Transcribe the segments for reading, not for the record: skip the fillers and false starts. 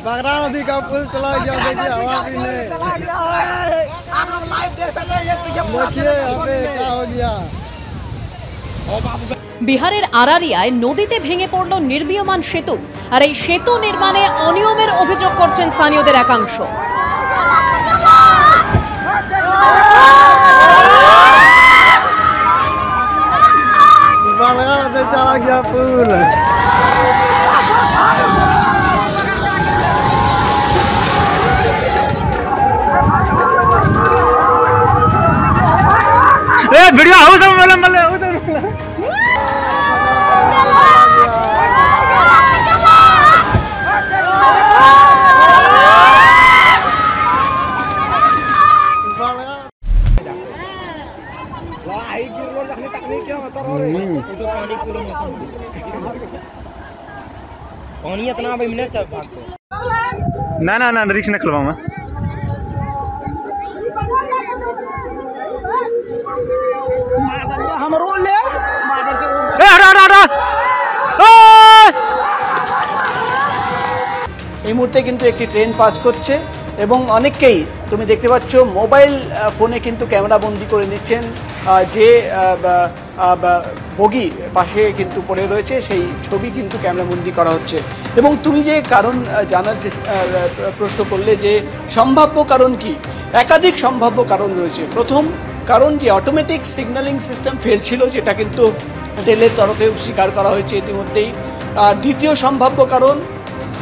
बगरा नदी का पुल चला गया, देखिए हवा भी नहीं। देखिए यहाँ पे क्या हो गया। বিহারের আরারিয়ায় নদীতে ভেঙে পড়ল নির্মীয়মান সেতু, আর এই সেতু নির্মাণে অনিয়মের অভিযোগ করছেন স্থানীয়দের একাংশ। बगरा नदी चला गया पुल। वीडियो हाउस मल्ले पानी इतना भाई मिनट चल भागते ना रिक्स न खलवा मैं हमरो ले मादर से ए हटा এই মুহূর্তে কিন্তু একটি ট্রেন পাস করছে এবং অনেককেই তুমি দেখতে পাচ্ছ মোবাইল ফোনে কিন্তু ক্যামেরা বন্দি করে নিচ্ছেন যে বগি পাশে কিন্তু পড়ে রয়েছে সেই ছবি কিন্তু ক্যামেরা বন্দি করা হচ্ছে। এবং তুমি যে কারণ জানার যে প্রশ্ন করলে যে সম্ভাব্য কারণ কি, একাধিক সম্ভাব্য কারণ রয়েছে। প্রথম কারণ যে অটোমেটিক সিগন্যালিং সিস্টেম ফেল ছিল, যেটা কিন্তু রেলের তরফেও স্বীকার করা হয়েছে ইতিমধ্যেই। দ্বিতীয় সম্ভাব্য কারণ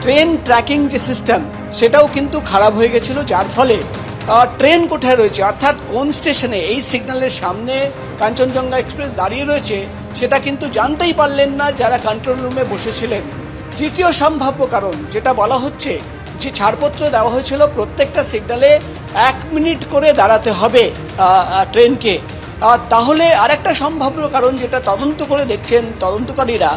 ট্রেন ট্র্যাকিং যে সিস্টেম সেটাও কিন্তু খারাপ হয়ে গেছিলো, যার ফলে ট্রেন কোথায় রয়েছে অর্থাৎ কোন স্টেশনে এই সিগন্যালের সামনে কাঞ্চনজঙ্ঘা এক্সপ্রেস দাঁড়িয়ে রয়েছে সেটা কিন্তু জানতেই পারলেন না যারা কন্ট্রোল রুমে বসেছিলেন। তৃতীয় সম্ভাব্য কারণ যেটা বলা হচ্ছে যে ছাড়পত্র দেওয়া হয়েছিল প্রত্যেকটা সিগন্যালে 1 মিনিট করে দাঁড়াতে হবে ট্রেনকে। তাহলে আরেকটা সম্ভাব্য কারণ যেটা তদন্ত করে দেখছেন তদন্তকারীরা,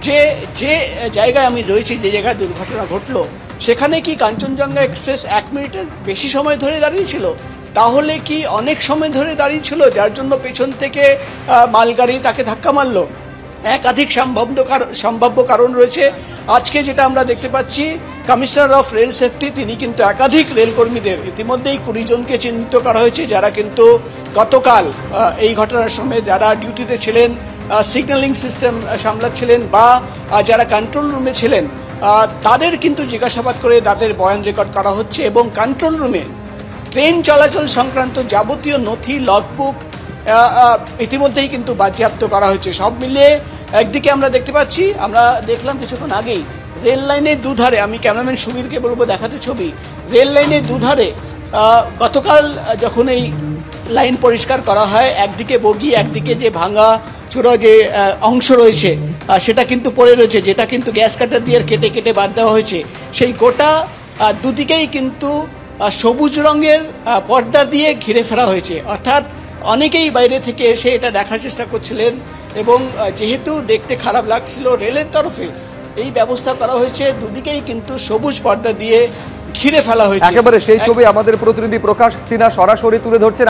যে যে জায়গায় আমি রয়েছি, যে জায়গায় দুর্ঘটনা ঘটলো সেখানে কি কাঞ্চনজঙ্ঘা এক্সপ্রেস 1 মিনিটের বেশি সময় ধরে দাঁড়িয়েছিল? তাহলে কি অনেক সময় ধরে দাঁড়িয়েছিল যার জন্য পেছন থেকে মালগাড়ি তাকে ধাক্কা মারলো? একাধিক সম্ভাব্য কারণ রয়েছে। আজকে যেটা আমরা দেখতে পাচ্ছি, কমিশনার অফ রেল সেফটি তিনি কিন্তু একাধিক রেলকর্মীদের ইতিমধ্যেই 20 জনকে চিহ্নিত করা হয়েছে যারা কিন্তু গতকাল এই ঘটনার সময় যারা ডিউটিতে ছিলেন, সিগন্যালিং সিস্টেম সামলাচ্ছিলেন বা যারা কন্ট্রোল রুমে ছিলেন, তাদের কিন্তু জিজ্ঞাসাবাদ করে তাদের বয়ান রেকর্ড করা হচ্ছে। এবং কন্ট্রোল রুমে ট্রেন চলাচল সংক্রান্ত যাবতীয় নথি লগবুক ইতিমধ্যেই কিন্তু বাজেয়াপ্ত করা হয়েছে। সব মিলিয়ে একদিকে আমরা দেখতে পাচ্ছি, আমরা দেখলাম কিছুক্ষণ আগেই রেল লাইনের দুধারে, আমি ক্যামেরাম্যান সুবীরকে বলবো দেখাতে ছবি, রেল লাইনের দুধারে গতকাল যখন এই লাইন পরিষ্কার করা হয়, একদিকে বগি একদিকে যে ভাঙা চূড়া যে অংশ রয়েছে সেটা কিন্তু পড়ে রয়েছে, যেটা কিন্তু গ্যাস কাটার দিয়ে কেটে কেটে বাদ দেওয়া হয়েছে। সেই গোটা দুদিকেই কিন্তু সবুজ রঙের পর্দা দিয়ে ঘিরে ফেলা হয়েছে, অর্থাৎ অনেকেই বাইরে থেকে এসে এটা দেখার চেষ্টা করছিলেন। এবং যেহেতু দেখতে খারাপ লাগছিল, রেলের তরফে এই ব্যবস্থা করা হয়েছে, দুদিকেই কিন্তু সবুজ পর্দা দিয়ে ঘিরে ফেলা হয়েছে। একেবারে সেই ছবি আমাদের প্রতিনিধি প্রকাশ সিনহা সরাসরি তুলে ধরছেন।